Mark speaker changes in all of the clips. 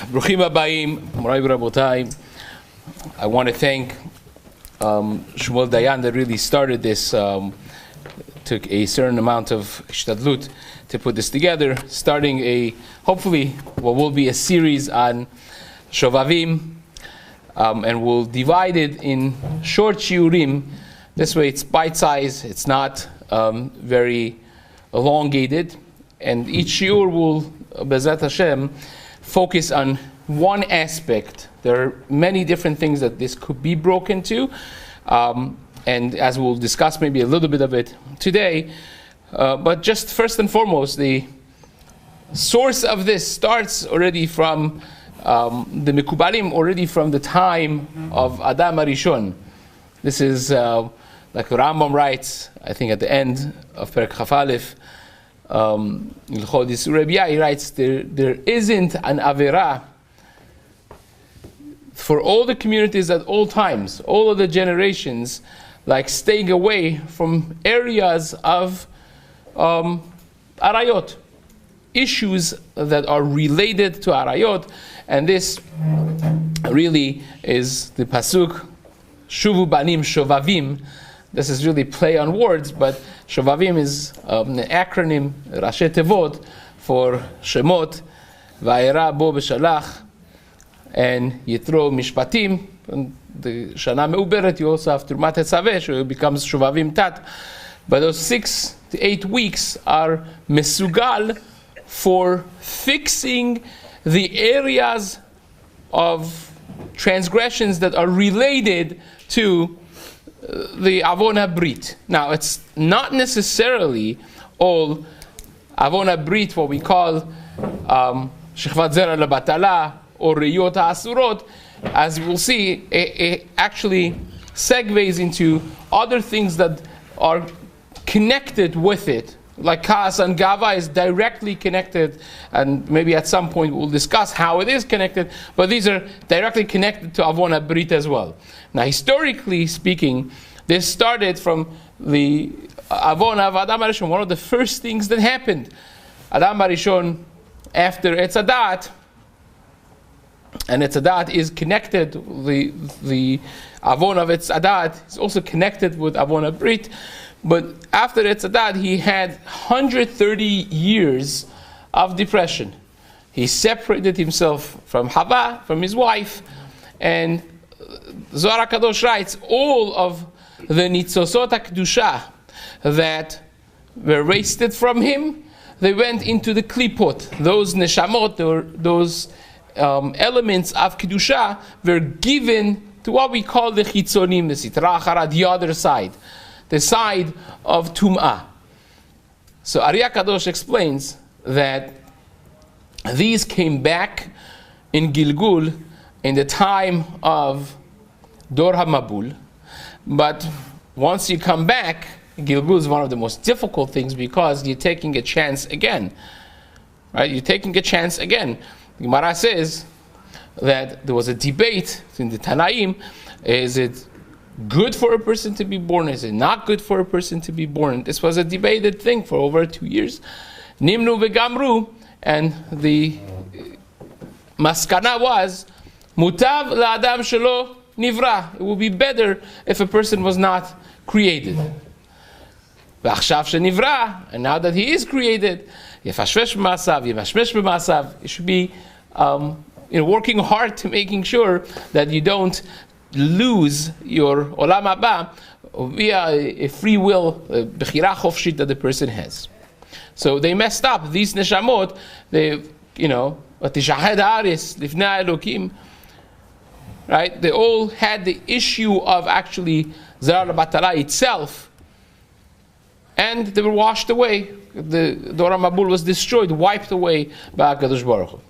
Speaker 1: Bruchim Abayim, Morai Rabotai. I want to thank Shmuel Dayan that really started this. Took a certain amount of ishtadlut to put this together, starting hopefully what will be a series on Shovavim, and we'll divide it in short shiurim. This way it's bite-sized, it's not very elongated, and each shiur will, Bezat Hashem, focus on one aspect. There are many different things that this could be broken to, and as we'll discuss maybe a little bit of it today, but just first and foremost, the source of this starts already from the Mekubalim, already from the time of Adam Arishon. This is like Rambam writes, I think at the end of Perek Chaf Aleph, he writes, there isn't an Avera for all the communities at all times, all of the generations, like staying away from areas of Arayot, issues that are related to Arayot, and this really is the Pasuk, Shuvu Banim Shovavim. This is really play on words, but Shovavim is an acronym, Rashi Tevot, for Shemot, Va'era Bo B'Shalach, and Yitro Mishpatim. And the Shana Me'uberet, you also have Turmat Etzaveh, so it becomes Shovavim Tat. But those 6 to 8 weeks are Mesugal for fixing the areas of transgressions that are related to the Avon HaBrit. Now, it's not necessarily all Avon HaBrit, what we call Shechvat Zera Lebatala or Riyot HaAsurot. As we'll see, it actually segues into other things that are connected with it. Like Kaas and Gava is directly connected, and maybe at some point we'll discuss how it is connected, but these are directly connected to Avon HaBrit as well. Now, historically speaking, this started from the Avon of Adam Arishon, one of the first things that happened. Adam Arishon, after Etz Hadat, and Etz Hadat is connected, the Avon of Etz Hadat is also connected with Avon HaBrit. But after Etz Hadat, he had 130 years of depression. He separated himself from Hava, from his wife, and Zohar HaKadosh writes, all of the Nitzosot HaKdusha that were wasted from him, they went into the Klipot. Those Neshamot, those elements of Kedusha were given to what we call the Chitzonim, the Sitra Achara, the other side, the side of Tum'ah. So Ari HaKadosh explains that these came back in Gilgul in the time of Dor HaMabul, but once you come back, Gilgul is one of the most difficult things because you're taking a chance again. Right? You're taking a chance again. The Gemara says that there was a debate in the Tanaim. Is it good for a person to be born? Is it not good for a person to be born? This was a debated thing for over 2 years. Nimnu vegamru, and the maskana was mutav la'adam shelo nivra. It would be better if a person was not created. V'achshav shenivra, and now that he is created, yefashvesh b'masav, yemashmesh b'masav. It should be working hard to making sure that you don't lose your olam haba via a free will, bechira chofshit that the person has. So they messed up. These neshamot, they, v'tishahed haaretz lifnei Elokim, right? They all had the issue of actually Zera Batala itself, and they were washed away. The Dor HaMabul was destroyed, wiped away by HaKadosh Baruch Hu.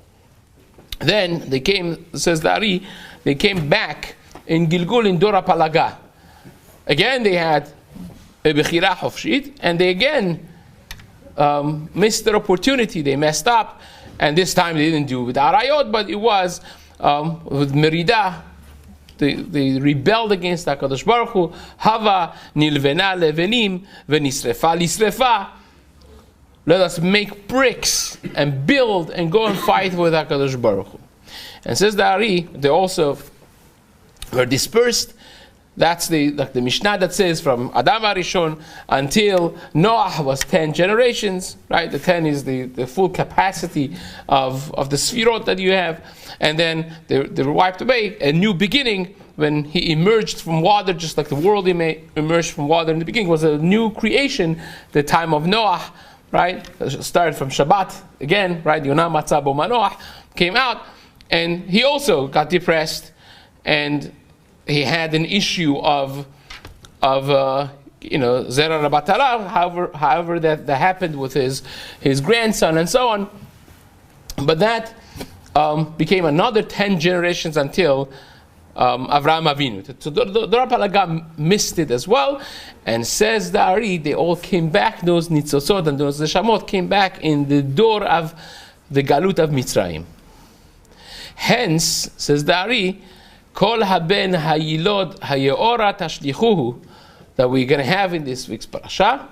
Speaker 1: Then they came, says the Ari, they came back in Gilgul in Dor HaPalaga. Again, they had a Bechira Chofshit, and they again missed their opportunity. They messed up, and this time they didn't do it with Arayot, but it was with Merida. They rebelled against HaKadosh Baruch Hu. Hava nilvena levenim v'nisrefa lisrefa. Let us make bricks and build and go and fight with HaKadosh Baruch Hu. And says the Ari, they also were dispersed. That's the Mishnah that says from Adam Arishon until Noah was 10 generations, right? The 10 is the full capacity of the Sfirot that you have. And then they were wiped away. A new beginning, when he emerged from water, just like the world emerged from water in the beginning, was a new creation, the time of Noah, right? It started from Shabbat again, right? Yonah Matzah Bo Manoach came out, and he also got depressed, and he had an issue of Zera Rabatala, however that happened with his grandson and so on. But that became another 10 generations until Avraham Avinu. So the Rav Palaga missed it as well, and says the Ari, they all came back, those Nitzosot and those Neshamot came back in the door of the Galut of Mitzrayim. Hence, says the Ari, Kol haben hayilod hayeora tashlichuhu, that we're going to have in this week's parasha,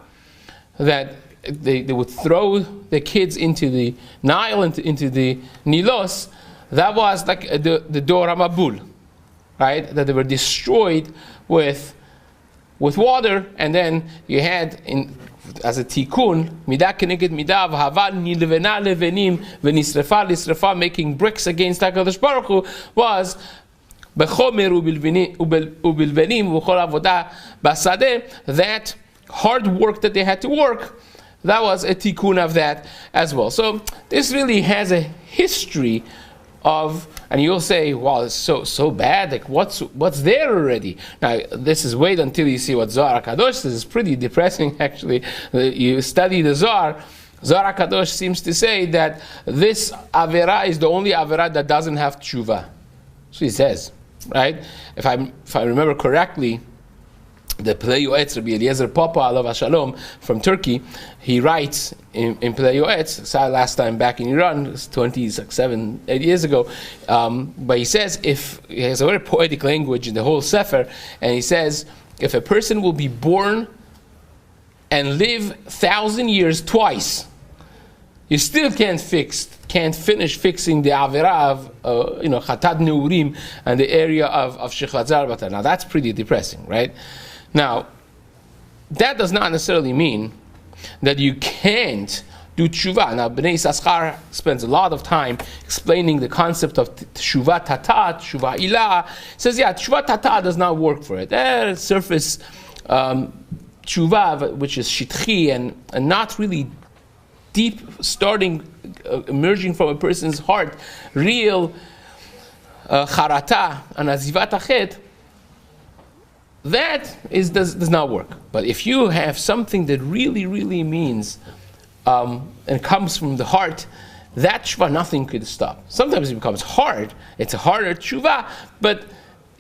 Speaker 1: that they would throw the kids into the Nile, into the Nilos. That was like the Dor HaMabul, right? That they were destroyed with water, and then you had as a tikkun, midah keneged midah, v'haval nilvena levenim v'nisrefa lisrefa, making bricks against HaKadosh Baruch Hu, was b'chomer ubilvenim v'chol avodah basadeh, that hard work that they had to work, that was a tikkun of that as well. So this really has a history of, and you'll say, wow, it's so bad, like what's there already? Now, this is wait until you see what Zohar HaKadosh. This is pretty depressing, actually. You study the Zohar. Zohar HaKadosh seems to say that this Avera is the only Avera that doesn't have tshuva. So he says, right? If I remember correctly, the Plei Yoetz, Rabbi Eliezer Papa, Alav HaShalom, from Turkey, he writes in Plei Yoetz, saw last time back in Iran, it was 8 years ago, but he says, he has a very poetic language in the whole Sefer, and he says, if a person will be born and live 1,000 years twice, you still can't finish fixing the Avera of Chatad Neurim and the area of Shechat Zarbata. Now that's pretty depressing, right? Now, that does not necessarily mean that you can't do tshuva. Now, Bnei Yissaschar spends a lot of time explaining the concept of tshuva tatat, tshuva ilah. Says, yeah, tshuva tatat does not work for it. Surface tshuva, which is shitchi and not really deep, emerging from a person's heart, real charata and azivat achet, that does not work. But if you have something that really, really means and comes from the heart, that tshuva, nothing could stop. Sometimes it becomes hard. It's a harder tshuva, but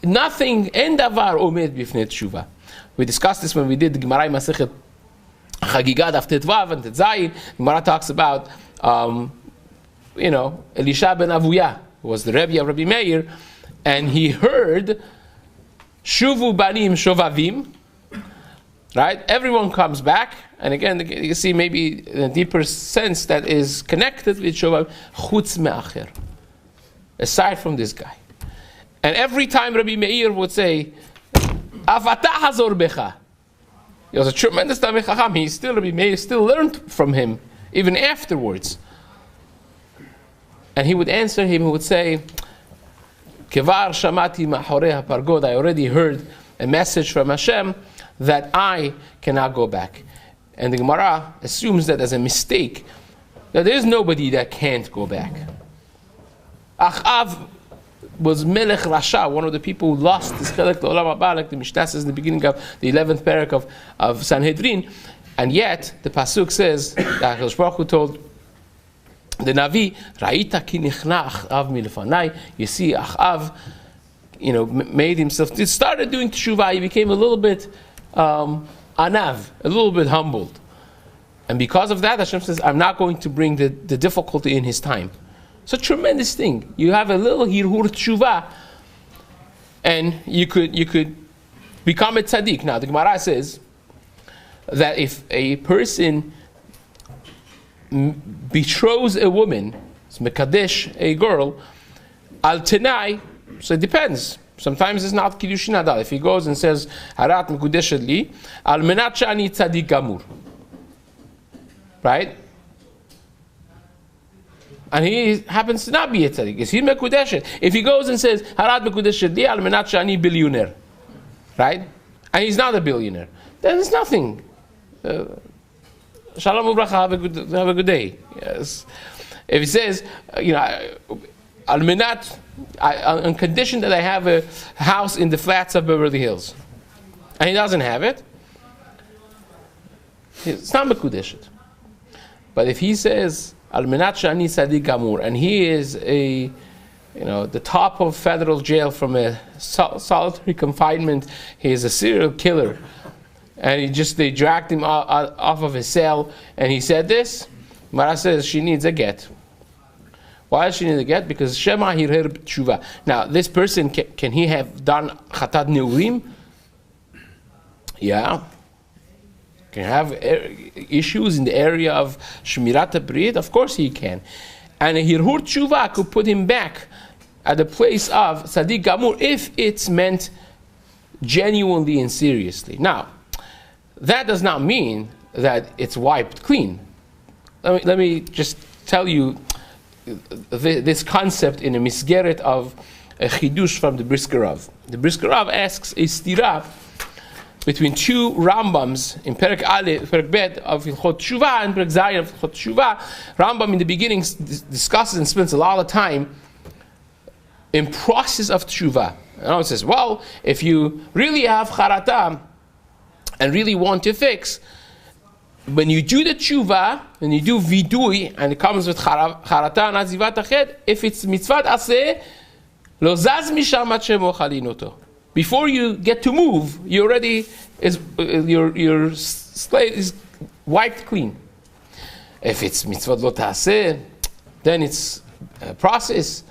Speaker 1: nothing, en davar omed bifnei tshuva. We discussed this when we did the Gemara Masechet Chagigah Daf Tetvav and Tetzayin. Gemara talks about Elisha ben Avuya, who was the Rebbe of Rabbi Meir, and he heard Shuvu banim Shovavim, right? Everyone comes back, and again, you see maybe in a deeper sense that is connected with Shovavim, chutz me'acher, aside from this guy. And every time Rabbi Meir would say, Avata hazor becha, he was a tremendous Talmid Chacham. Rabbi Meir still learned from him, even afterwards. And he would answer him, he would say, Kevar shamati ma'chorei hapargod, I already heard a message from Hashem that I cannot go back. And the Gemara assumes that as a mistake, that there is nobody that can't go back. Achav was Melech Rasha, one of the people who lost his chelek to Olam Haba, like the Mishnah says in the beginning of the 11th parak of Sanhedrin. And yet, the Pasuk says, that HaKadosh Baruch Hu told the Navi, Ra'ita ki nichna Achav milfanai. You see, Achav, made himself, he started doing teshuvah, he became a little bit anav, a little bit humbled. And because of that, Hashem says, I'm not going to bring the difficulty in his time. It's a tremendous thing. You have a little hirhur teshuvah, and you could become a tzaddik. Now, the Gemara says that if a person betroths a woman, mekadesh a girl, Al tenai, so it depends. Sometimes it's not kiddushin hadal. If he goes and says harat mekudeshet li, al menat she'ani tzadik gamur, right? And he happens to not be a tzaddik. Is he mekudeshet? If he goes and says harat mekudeshet li al menat she'ani billionaire, right? And he's not a billionaire, then it's nothing. Shalom ubracha, have a good day. Yes. If he says, al menat, on condition that I have a house in the flats of Beverly Hills, and he doesn't have it, it's not mekudeshet. But if he says al menat she'ani tzadik gamur, and he is the top of federal jail from a solitary confinement, he is a serial killer, and they dragged him off of his cell, and he said this, Mara says she needs a get. Why does she need a get? Because Shema hirher tshuva. Now, this person, can he have done chatat neurim? Yeah. Can have issues in the area of shmirat habrit? Of course he can. And a hirhur tshuva could put him back at the place of tzaddik gamur if it's meant genuinely and seriously. Now, that does not mean that it's wiped clean. Let me just tell you this concept in a misgeret of a chidush from the Brisker Rav. The Brisker Rav asks a stira between two Rambams in Perek Aleph, Perek Bet of Hilchot Tshuva and Perek Zayin of Hilchot Tshuva. Rambam in the beginning discusses and spends a lot of time in process of Tshuva. And it says, well, if you really have charata and really want to fix, when you do the tshuva, when you do vidui, and it comes with charata and azivat ached, if it's mitzvat aseh, lo zaz misham ad shemo chalinoto. Before you get to move, you already your slate is wiped clean. If it's mitzvat lo taseh, then it's a process,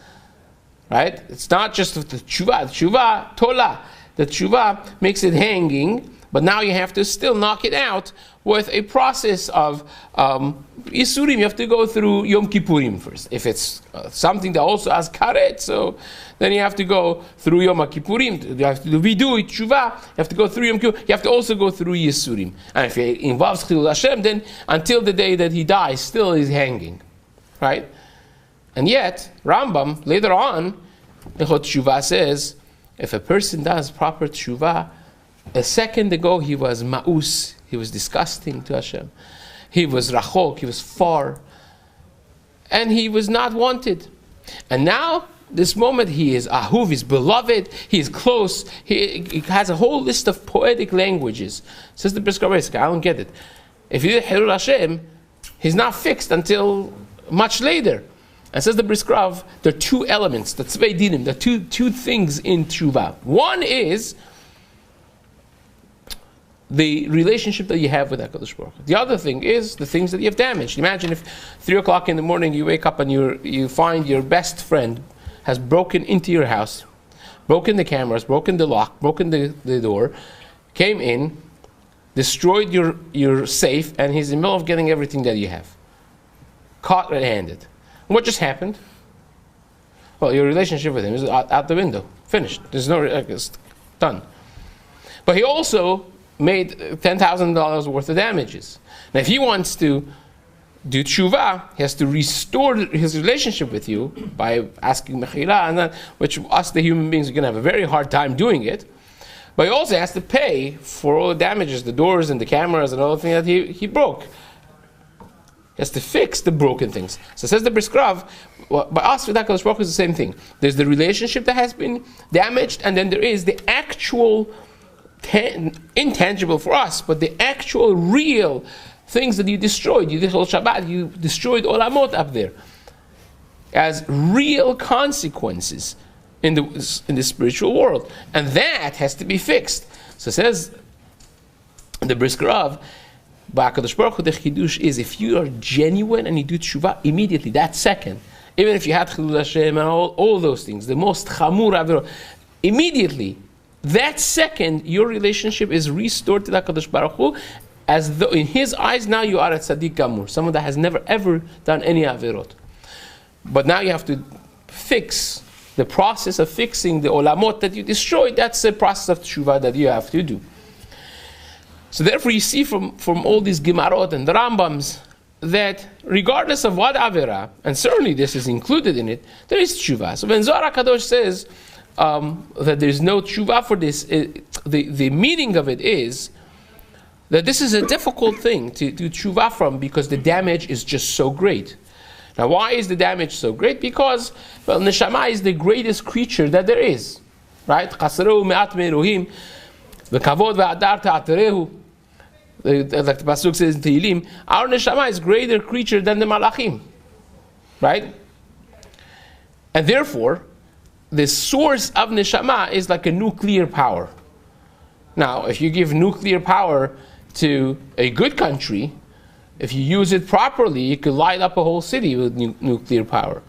Speaker 1: right? It's not just the tshuva. The tshuva tola. The tshuva makes it hanging, but now you have to still knock it out with a process of Yisurim. You have to go through Yom Kippurim first. If it's something that also has karet, so then you have to go through Yom Kippurim. You have to do vidui, tshuva. You have to go through Yom Kippur. You have to also go through Yisurim. And if it involves Chilul Hashem, then until the day that he dies, still is hanging, right? And yet, Rambam, later on, Hilchot Tshuva says, if a person does proper tshuva, a second ago he was ma'us, he was disgusting to Hashem. He was rachok, he was far. And he was not wanted. And now, this moment, he is ahuv, he's beloved, he is close, he has a whole list of poetic languages. Says the Brisker Rav, I don't get it. If you did Hilul Hashem, he's not fixed until much later. And says the Brisker Rav, there are two elements, the tzvei dinim, there are two things in tshuva. One is the relationship that you have with HaKadosh Baruch Hu. The other thing is the things that you have damaged. Imagine if 3 o'clock in the morning you wake up and you find your best friend has broken into your house, broken the cameras, broken the lock, broken the door, came in, destroyed your safe, and he's in the middle of getting everything that you have. Caught red-handed. What just happened? Well, your relationship with him is out the window. Finished. There's no... It's done. But he also made $10,000 worth of damages. Now, if he wants to do tshuva, he has to restore his relationship with you by asking mechila, and that, which us, the human beings, are going to have a very hard time doing it. But he also has to pay for all the damages, the doors and the cameras and all the things that he broke. He has to fix the broken things. So says the Brisker Rav, by us with HaKadosh Baruch Hu is the same thing. There's the relationship that has been damaged, and then there is the actual intangible for us, but the actual real things that you destroyed. You did Shabbat, you destroyed Olamot up there as real consequences in the spiritual world, and that has to be fixed. So says the Brisker Rav, HaKadosh Baruch Hu, the chidush is if you are genuine and you do tshuva immediately, that second, even if you had Chilul Hashem and all those things, the most chamur avirot, immediately, that second, your relationship is restored to the HaKadosh Baruch Hu, as though in his eyes now you are a tzaddik gamur, someone that has never ever done any avirot. But now you have to fix the process of fixing the olamot that you destroyed, that's the process of tshuva that you have to do. So therefore you see from all these Gemarot and the Rambams that regardless of what Avera, and certainly this is included in it, there is tshuva. So when Zohar HaKadosh says that there's no tshuva for this, the meaning of it is that this is a difficult thing to do tshuva from because the damage is just so great. Now why is the damage so great? Because, well, neshama is the greatest creature that there is. Right? Chasarehu me'at me'elohim v'kavod v'adar ta'aterehu. Like the Pasuk says in Tehillim, our neshama is greater creature than the malachim. Right? And therefore, the source of neshama is like a nuclear power. Now, if you give nuclear power to a good country, if you use it properly, you could light up a whole city with nuclear power.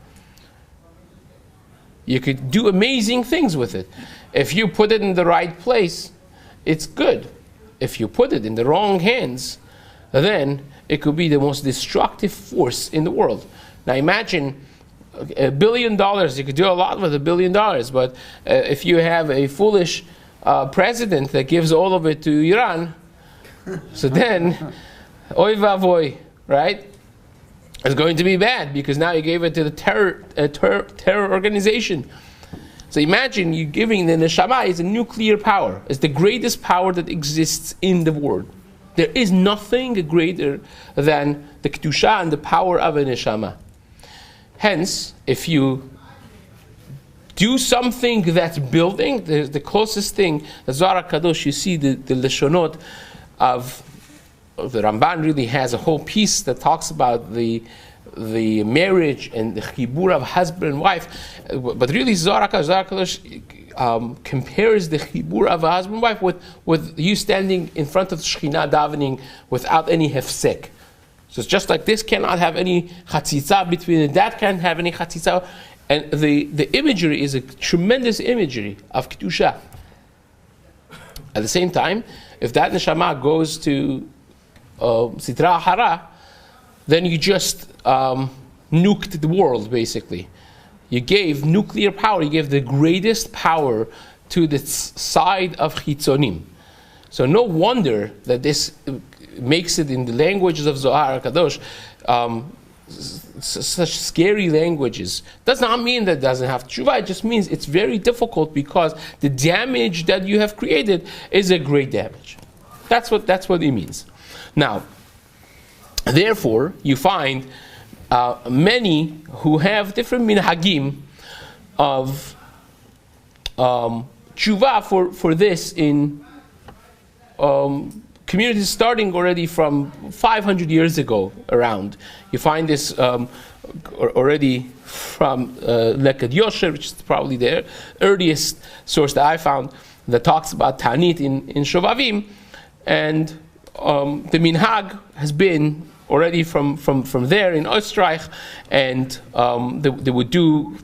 Speaker 1: You could do amazing things with it. If you put it in the right place, it's good. If you put it in the wrong hands, then it could be the most destructive force in the world. Now imagine $1 billion. You could do a lot with $1 billion, but if you have a foolish president that gives all of it to Iran, so then, oy vavoy, right? It's going to be bad because now you gave it to the terror organization. So imagine you giving the neshama is a nuclear power. It's the greatest power that exists in the world. There is nothing greater than the kedusha and the power of a neshama. Hence, if you do something that's building, the closest thing, the Zohar HaKadosh, you see the leshonot of the Ramban really has a whole piece that talks about the marriage and the chibur of husband and wife, but really Zohar HaKadosh compares the chibur of a husband and wife with you standing in front of Shekhinah davening without any hefsek. So it's just like this cannot have any chatzitza between it, that can't have any chatzitza, and the imagery is a tremendous imagery of kedusha. At the same time, if that neshama goes to Sitra Hara, then you just nuked the world, basically. You gave nuclear power, you gave the greatest power to the side of Chitzonim. So no wonder that this makes it in the languages of Zohar HaKadosh, such scary languages. Does not mean that it doesn't have tshuva, it just means it's very difficult because the damage that you have created is a great damage. That's what it means. Now, therefore, you find many who have different minhagim of tshuva for this in communities starting already from 500 years ago around. You find this already from Lekad Yosher, which is probably the earliest source that I found that talks about Tanit in Shovavim, and the minhag has been already from there in Österreich, and they would do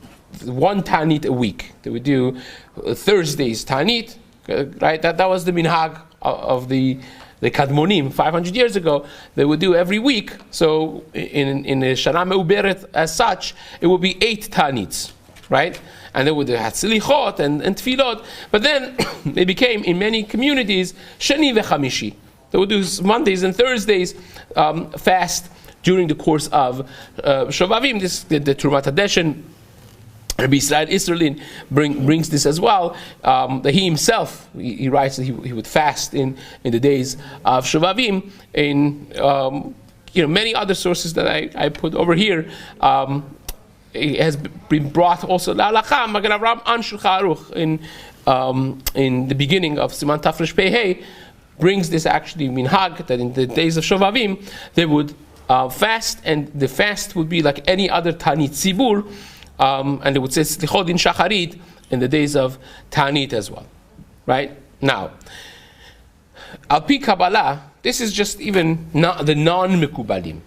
Speaker 1: one Tanit a week. They would do Thursdays Tanit, right? That was the minhag of the Kadmonim 500 years ago. They would do every week. So in a Shana Meuberet as such, it would be 8 Tanits, right? And they would do Hatzlichot and Tfilot. But then they became, in many communities, Sheni v'Chamishi. They would do Mondays and Thursdays fast during the course of Shovavim. This the Trumat Hadeshen, Rabbi Yisraeli brings this as well. That he himself, he writes that he would fast in the days of Shovavim. In many other sources that I put over here, it has been brought also La'alacha Magen Avraham on Shulchan Aruch in the beginning of Siman Tafresh Pei Hey, brings this actually minhag that in the days of Shovavim they would fast, and the fast would be like any other Tanit Tzibur, and they would say Slichot in Shacharit in the days of Tanit as well. Right? Now, Al Pi Kabbalah, this is just even not the non-Mekubalim.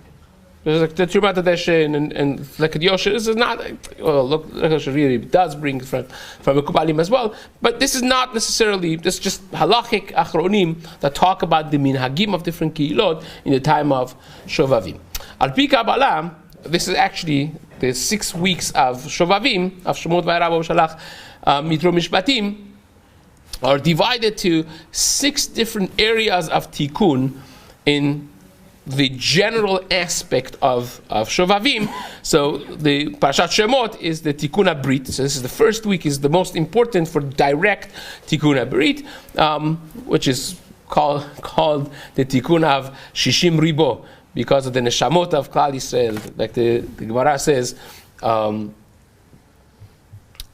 Speaker 1: There's like the Trumat Hadeshen and Lekad Yosher. This is not, well, look, Lekad Yosher really does bring from Mekubalim as well, but this is not necessarily, this is just halachic achronim that talk about the minhagim of different kihilot in the time of Shovavim. Al Pi Kabbalah, this is actually the 6 weeks of Shovavim, of Shemot V'Harav Shalach Mitro Mishpatim, are divided to 6 different areas of tikkun in the general aspect of Shovavim. So the Parashat Shemot is the Tikkun HaBrit. So this is the first week, is the most important for direct Tikkun HaBrit, which is called the Tikkun of Shishim Ribo, because of the Neshamot of Klal Yisrael. Like the Gemara says,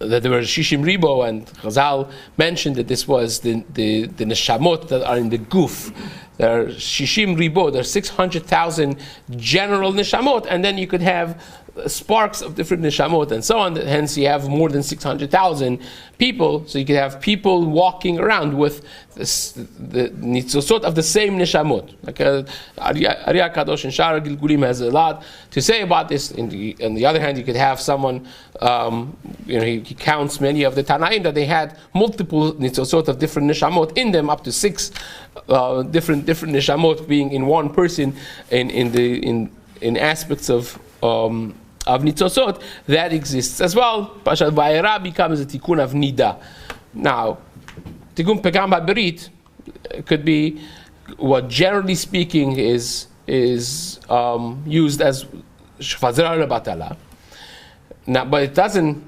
Speaker 1: that there were Shishim Ribo, and Chazal mentioned that this was the Neshamot that are in the Guf. There are Shishim Ribo, there are 600,000 general Neshamot, and then you could have sparks of different Neshamot and so on. Hence you have more than 600,000 people, so you could have people walking around with the nitzosot of the same Neshamot. Like Arya Kadosh and Shara Gilgulim has a lot to say about this. On the other hand, you could have someone, he counts many of the Tanaim that they had multiple nitzosot of different Neshamot in them, up to 6 different Neshamot being in one person in aspects of nitzosot. That exists as well. Parashat Vayera becomes a tikkun of nida. Now, tikkun pegam b'berit could be what, generally speaking, is used as shvazera lebatala. Now, but it doesn't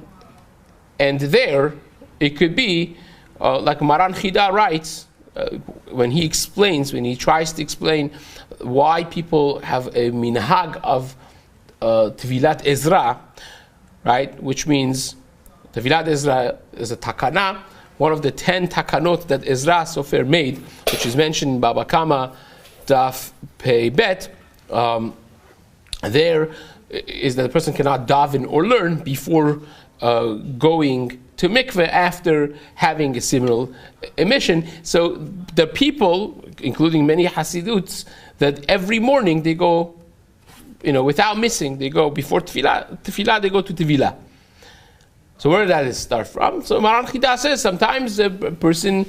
Speaker 1: end there. It could be like Maran Chida writes when he tries to explain why people have a minhag of Tevilat Ezra, right? Which means Tevilat Ezra is a takana, one of the 10 takanot that Ezra Sofer made, which is mentioned in Baba Kama Daf Pei Bet. There is that the person cannot daven or learn before going to mikveh after having a similar emission. So the people, including many Hasiduts, that every morning they go, without missing, they go before tefillah, they go to tevilah. So where did that start from? So Maran Chida says sometimes a person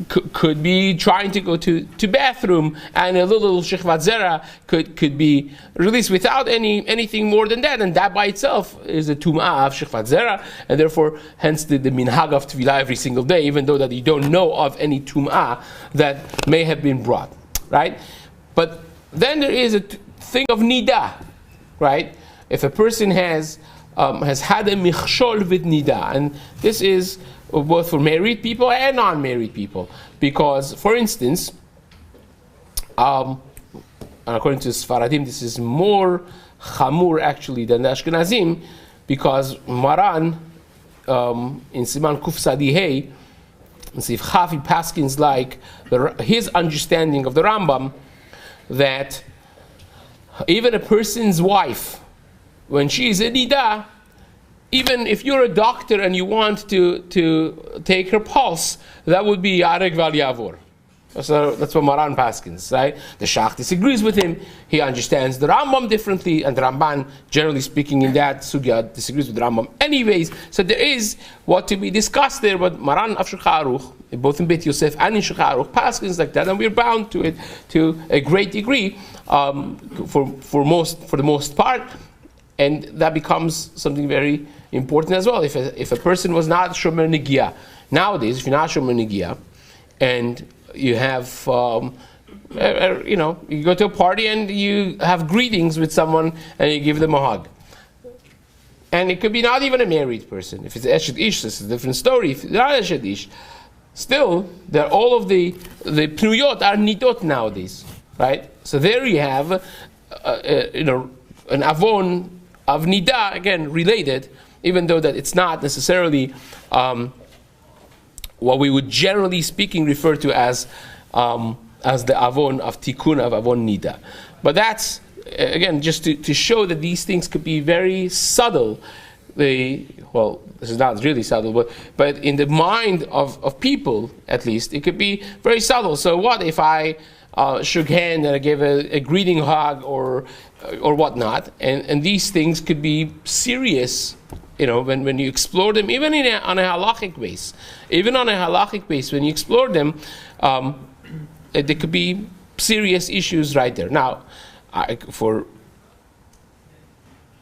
Speaker 1: could be trying to go to bathroom, and a little shechvat zera could be released without anything more than that, and that by itself is a tum'ah of shechvat zera, and therefore hence the minhag of tevilah every single day, even though that you don't know of any tum'ah that may have been brought, right? But then there is a thing of nida, right? If a person has had a michshol with nida, and this is both for married people and non-married people, because, for instance, according to Sfaradim, this is more chamur actually than the Ashkenazim, because Maran in Siman Kuf Sadi Hey, in Sif Chafi Paskins, like his understanding of the Rambam, that even a person's wife, when she is in nida, even if you're a doctor and you want to take her pulse, that would be yarek val yavor. So that's what Maran Paskins, right? The Shach disagrees with him. He understands the Rambam differently, and the Ramban, generally speaking, in that sugya disagrees with the Rambam anyways. So there is what to be discussed there, but Maran of Shulchan Aruch, both in Beit Yosef and in Shulchan Aruch, Paskins like that, and we're bound to it to a great degree for the most part. And that becomes something very important as well. If a person was not Shomer Negiah, nowadays, if you're not Shomer Negiah, and you have, you go to a party and you have greetings with someone and you give them a hug. And it could be not even a married person. If it's Eshet Ish, this is a different story. If it's not Eshet Ish, still, all of the Pnuyot are Nidot nowadays, right? So there you have, an Avon of Nida, again, related, even though that it's not necessarily what we would generally speaking refer to as the Avon of Tikkun of Avon Nida. But that's, again, just to show that these things could be very subtle. This is not really subtle, but in the mind of people, at least, it could be very subtle. So what if I shook hand and I gave a greeting hug or whatnot, and these things could be serious, when you explore them, even on a halachic base. Even on a halachic base, when you explore them, there could be serious issues right there. Now,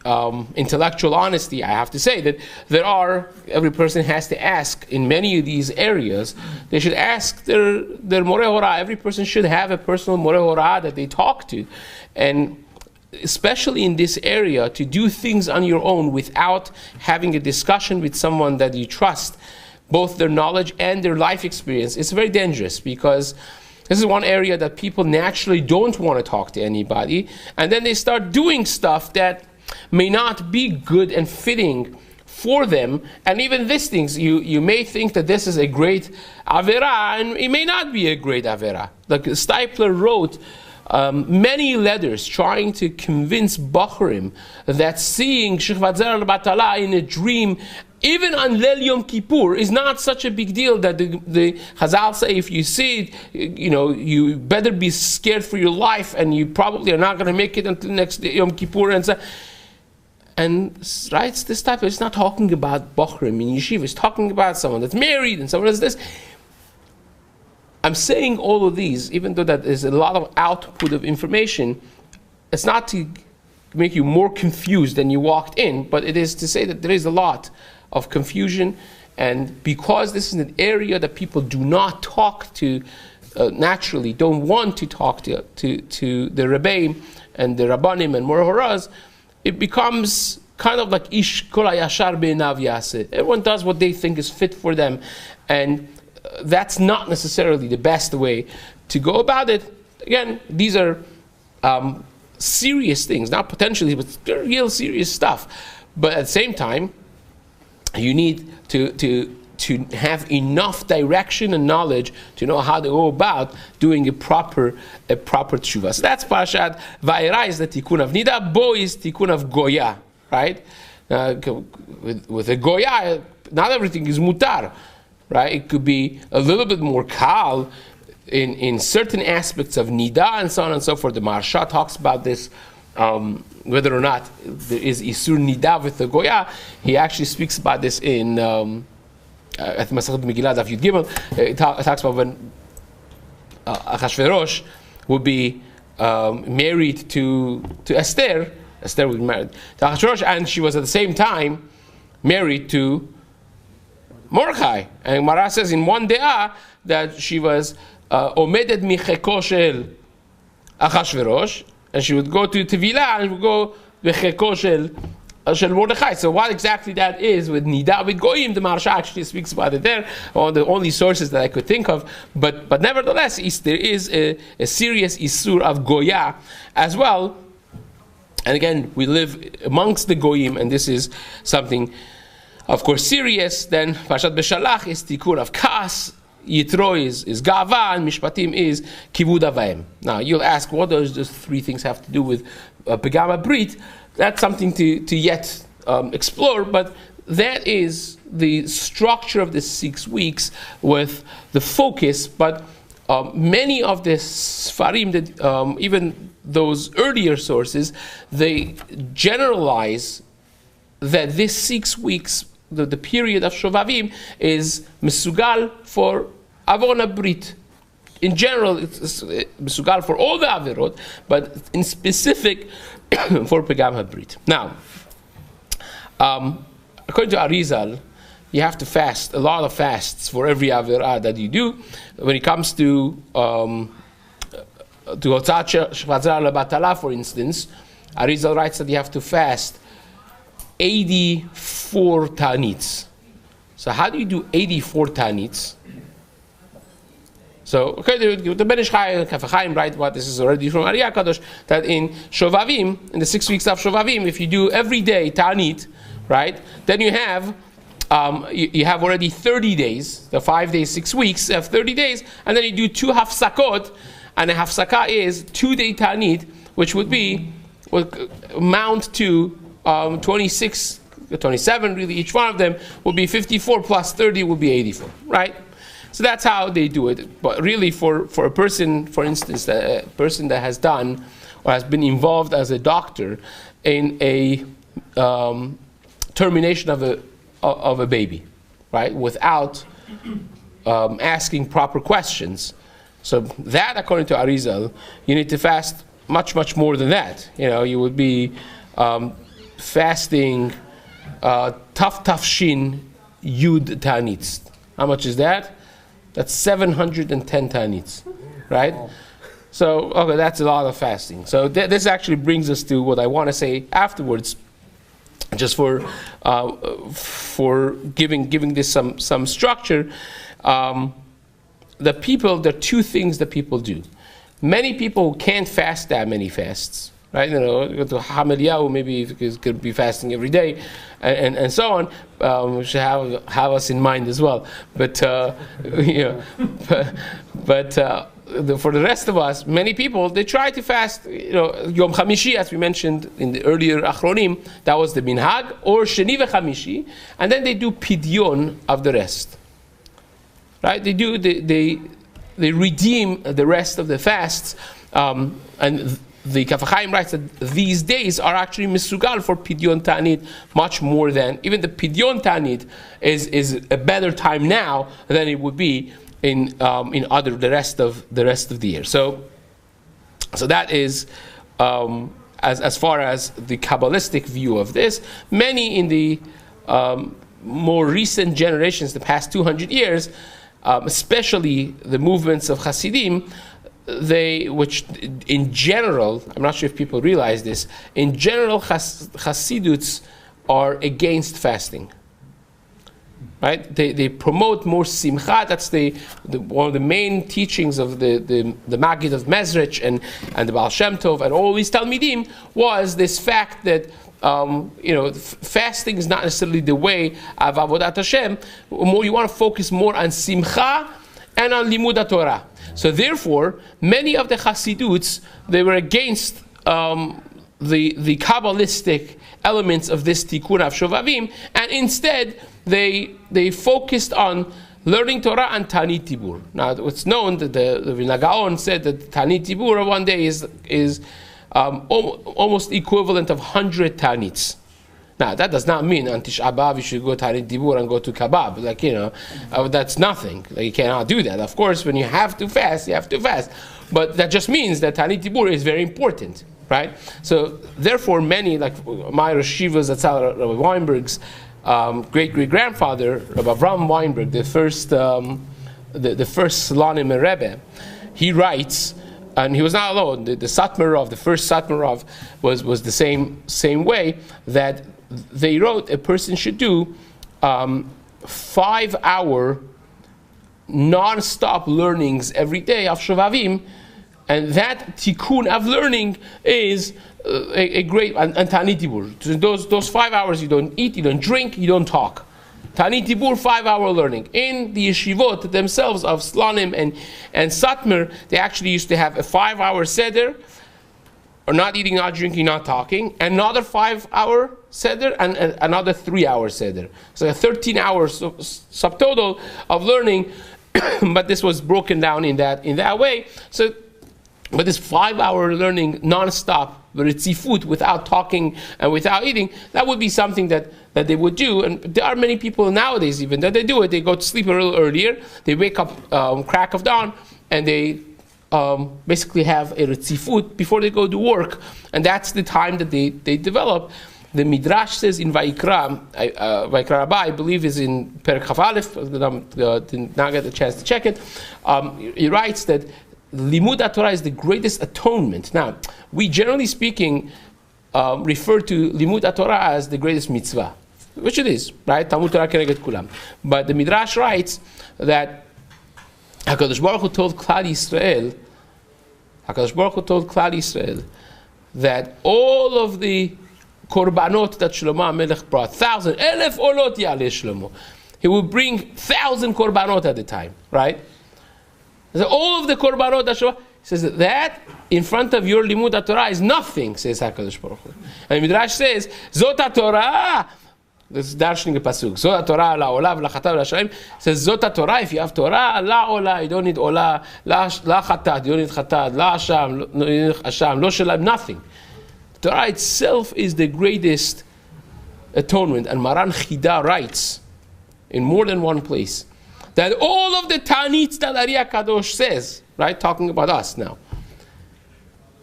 Speaker 1: intellectual honesty, I have to say that every person has to ask in many of these areas. They should ask their Moreh Horah. Every person should have a personal Moreh Horah that they talk to. And especially in this area, to do things on your own without having a discussion with someone that you trust, both their knowledge and their life experience, it's very dangerous, because this is one area that people naturally don't want to talk to anybody, and then they start doing stuff that may not be good and fitting for them. And even these things, you may think that this is a great Avera, and it may not be a great Avera. Like Stipler wrote many letters trying to convince Bachurim that seeing Shechvat Zera Batala in a dream, even on Leil Yom Kippur, is not such a big deal that the Chazal say if you see it, you better be scared for your life, and you probably are not going to make it until next Yom Kippur. And writes this type. It's not talking about Bachurim in yeshiva. It's talking about someone that's married and someone that's this. I'm saying all of these, even though that is a lot of output of information. It's not to make you more confused than you walked in, but it is to say that there is a lot of confusion, and because this is an area that people do not talk to naturally, don't want to talk to the Rebbeim and the Rabbanim and Moreh Horahs, it becomes kind of like Ish Kol HaYashar Be'einav Yaseh. Everyone does what they think is fit for them, and that's not necessarily the best way to go about it. Again, these are serious things, not potentially, but real serious stuff. But at the same time, you need to have enough direction and knowledge to know how to go about doing a proper tshuva. So that's Parashat Vayera, is the tikkun of Nida. Bo is tikkun of Goya, right? With a Goya, not everything is mutar, right? It could be a little bit more kal in certain aspects of Nida and so on and so forth. The Maharsha talks about this. Whether or not there is Isur Nida with the Goya, he actually speaks about this in at Masechet Megillah Daf Yud Gimel. It talks about when Achashverosh would be married to Esther. Esther was married to Achashverosh, and she was at the same time married to Mordechai. And Mara says in one de'ah that she was Omedet Micheko Shel Achashverosh, and she would go to Tevilah and would go Becheko Shel Mordechai. So what exactly that is with Nida with Goyim, the Maharsha actually speaks about it there, or the only sources that I could think of. But nevertheless, there is a serious Isur of Goya as well. And again, we live amongst the Goyim, and this is something, of course, serious. Then Parashat Beshalach is Tikkun of Kas. Yitro is Gava, and Mishpatim is Kivud Avaim. Now, you'll ask, what does those three things have to do with Pegama Brit? That's something to yet explore, but that is the structure of the 6 weeks with the focus. But many of the Sfarim, that even those earlier sources, they generalize that this 6 weeks, the period of Shovavim, is Mesugal for Avon Brit. In general, it's Mesugal for all the Averot, but in specific for Pegam Brit. Now, according to Arizal, you have to fast, a lot of fasts for every Averah that you do. When it comes to Hotzat Shvat Zera Batala, for instance, Arizal writes that you have to fast 84 Ta'anits. So how do you do 84 Ta'anits? So, okay, the Ben Ish Chai and Kaf HaChaim write what this is already from Ari HaKadosh, that in Shovavim, in the 6 weeks of Shovavim, if you do every day Ta'anit, right, then you have already 30 days, the 5 days, 6 weeks, have 30 days, and then you do 2 hafsakot, and a hafsakah is 2-day Ta'anit, which would amount to 26, 27, really, each one of them will be 54 plus 30 will be 84, right? So that's how they do it. But really, for a person, for instance, a person that has done or has been involved as a doctor in a termination of a baby, right, without asking proper questions. So that, according to Arizal, you need to fast much, much more than that. You would be fasting Taf Shin Yud Ta'anit. How much is that? That's 710 Ta'anit, right? So, okay, that's a lot of fasting. So this actually brings us to what I want to say afterwards, just for giving this some structure. There are two things that people do. Many people can't fast that many fasts, right? You know, go to Hameliyahu, maybe he's going to be fasting every day, and so on. We should have us in mind as well. But for the rest of us, many people, they try to fast, Yom Chamishi, as we mentioned in the earlier Achronim, that was the minhag, or Sheni v'Chamishi, and then they do pidyon of the rest. Right? They redeem the rest of the fasts, and the Kaf HaChaim writes that these days are actually misugal for pidyon ta'anit much more than, even the pidyon ta'anit is a better time now than it would be in the rest of the year. So that is as far as the Kabbalistic view of this. Many in the more recent generations, the past 200 years, especially the movements of Hasidim, which in general, I'm not sure if people realize this, in general Hasiduts are against fasting. Right? They promote more simcha. That's one of the main teachings of the Maggid of Mezrich and the Baal Shem Tov and all these Talmidim was this fact that fasting is not necessarily the way of Avodat Hashem. You want to focus more on simcha and on limud Torah. So therefore, many of the Hasiduts, they were against the Kabbalistic elements of this Tikkun of Shovavim, and instead they focused on learning Torah and Tanit Tibur. Now it's known that the Vilna Gaon said that Tanit Tibur one day is almost equivalent of 100 Tanits. Now that does not mean on Tisha B'Av you should go Tanit Tibur and go to kebab. That's nothing. You cannot do that. Of course, when you have to fast, you have to fast. But that just means that Tanit Tibur is very important. Right? So therefore many, like my Rosh Yeshiva Zatzal Rabbi Weinberg's great-great-grandfather, Rabbi Avram Weinberg, the first Slonim Rebbe, he writes, and he was not alone, the Satmarov, the first Satmarov was the same way, that they wrote a person should do 5-hour non-stop learnings every day of Shovavim, and that tikkun of learning is a great, and Tanit Tibur. Those 5 hours you don't eat, you don't drink, you don't talk. Tanit Tibur, 5-hour learning. In the yeshivot themselves of Slonim and Satmar, they actually used to have a 5-hour seder, or not eating, not drinking, not talking, another 5-hour seder, and another 3-hour seder. So a 13 hours subtotal of learning, but this was broken down in that way. So, but this 5-hour learning non-stop, ritzifut, without talking and without eating, that would be something that they would do. And there are many people nowadays even that they do it. They go to sleep a little earlier, they wake up crack of dawn, and they basically have a ritzifut before they go to work. And that's the time that they develop. The Midrash says in Vayikra Rabbah, I believe is in Perek Chaf Aleph, did not get a chance to check it, he writes that Limud Torah is the greatest atonement. Now, we generally speaking refer to Limud Torah as the greatest mitzvah, which it is, right? Talmud Torah Keneged Kulam. But the Midrash writes that HaKadosh Baruch Hu told Klal Yisrael that all of the korbanot that Shlomo HaMelech brought, 1,000, 1,000 olot yaleh Shlomo, he would bring 1,000 korbanot at the time, right? So all of the korbanot that Shlomo, he says that in front of your limud Torah is nothing, says HaKadosh Baruch Hu. And Midrash says, Zot Torah, this is darshning a pasuk, Zot Torah la olah v'lachatav l'shalim, says Zot Torah, if you have Torah, la olah, you don't need olah, la chatat, you don't need chatat, la asham, lo shalam, nothing. Torah itself is the greatest atonement. And Maran Chida writes in more than one place that all of the Tanits that Ari HaKadosh says, right, talking about us now,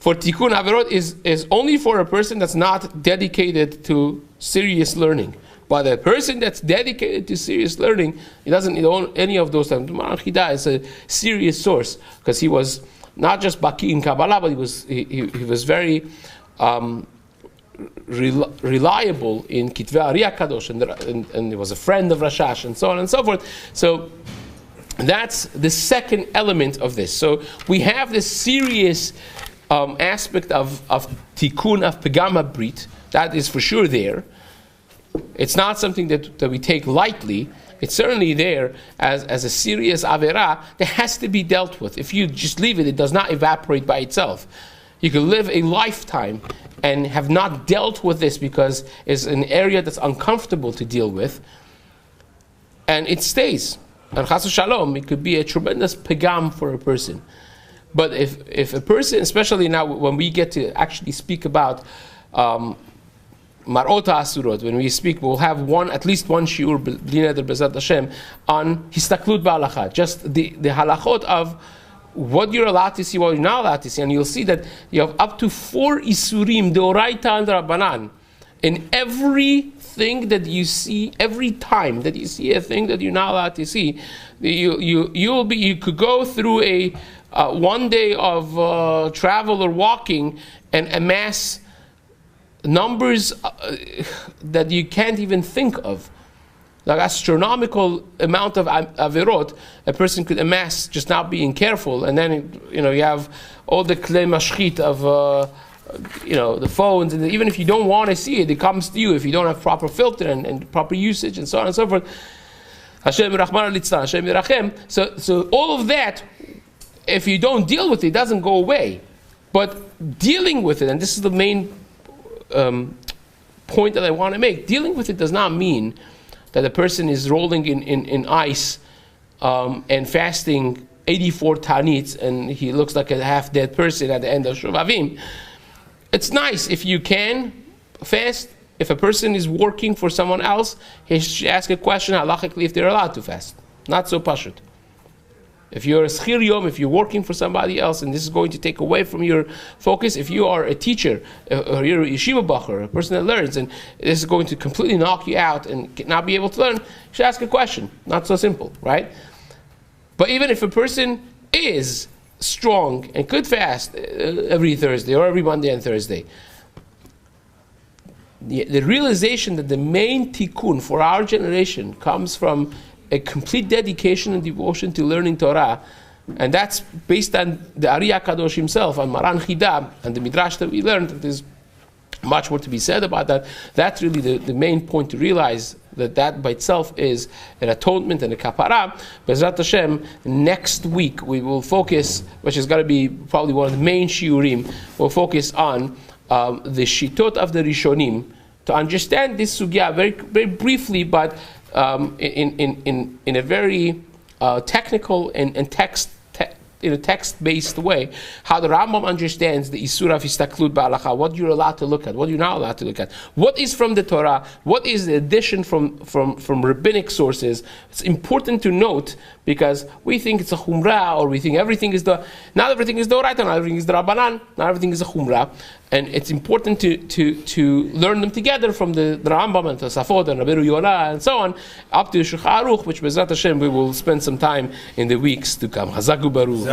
Speaker 1: for tikkun averot is only for a person that's not dedicated to serious learning. But a person that's dedicated to serious learning, he doesn't need any of those things. Maran Chida is a serious source because he was not just baki in Kabbalah, but he was very reliable in Kitvei Ari Kadosh, and he was a friend of Rashash, and so on and so forth. So that's the second element of this. So we have this serious aspect of tikkun of pegam habrit. That is for sure there. It's not something that we take lightly. It's certainly there as a serious avera that has to be dealt with. If you just leave it, it does not evaporate by itself. You could live a lifetime and have not dealt with this because it's an area that's uncomfortable to deal with, and it stays. And chas v'shalom, it could be a tremendous pegam for a person. But if a person, especially now when we get to actually speak about Marot Asurot, when we speak, we'll have at least one shiur, B'nei B'ezrat Hashem, on Histaklut Ba'alacha, just the halachot of what you're allowed to see, what you're not allowed to see. And you'll see that you have up to 4 isurim, Deoraita and Rabbanan, in everything that you see, every time that you see a thing that you're not allowed to see, you could go through a one day of travel or walking and amass numbers that you can't even think of. Like astronomical amount of averot a person could amass just not being careful, and then you have all the klei mashchit of the phones, and even if you don't want to see it, it comes to you if you don't have proper filter and proper usage and so on and so forth. Hashem Rachman Litzlan, Hashem Yerachem. So all of that, if you don't deal with it, it doesn't go away. But dealing with it, and this is the main point that I want to make, dealing with it does not mean that a person is rolling in ice and fasting 84 tanits and he looks like a half-dead person at the end of Shovavim. It's nice if you can fast. If a person is working for someone else, he should ask a question halachically if they're allowed to fast. Not so pashut. If you're a schir yom, if you're working for somebody else, and this is going to take away from your focus, if you are a teacher, or you're a yeshiva bacher, a person that learns, and this is going to completely knock you out and not be able to learn, you should ask a question. Not so simple, right? But even if a person is strong and could fast every Thursday or every Monday and Thursday, the realization that the main tikkun for our generation comes from a complete dedication and devotion to learning Torah, and that's based on the Ari HaKadosh himself, on Maran Chida, and the Midrash that we learned. There's much more to be said about that. That's really the main point to realize, that by itself is an atonement and a kapara. B'ezrat Hashem, next week we will focus, which is going to be probably one of the main shiurim, we'll focus on the shitot of the Rishonim, to understand this sugya very, very briefly, but in a very technical and text-based way, how the Rambam understands the Isur of Histaklut Ba'alacha, what you're allowed to look at, what you're not allowed to look at, what is from the Torah, what is the addition from rabbinic sources. It's important to note, because we think it's a Chumrah, or we think not everything is the Oraita, not everything is the Rabbanan, not everything is a Chumrah. And it's important to learn them together from the Rambam and Tosafot and Rabbi Yonah and so on, up to Shulchan Aruch, which B'ezrat Hashem we will spend some time in the weeks to come. Chazaku Baruch.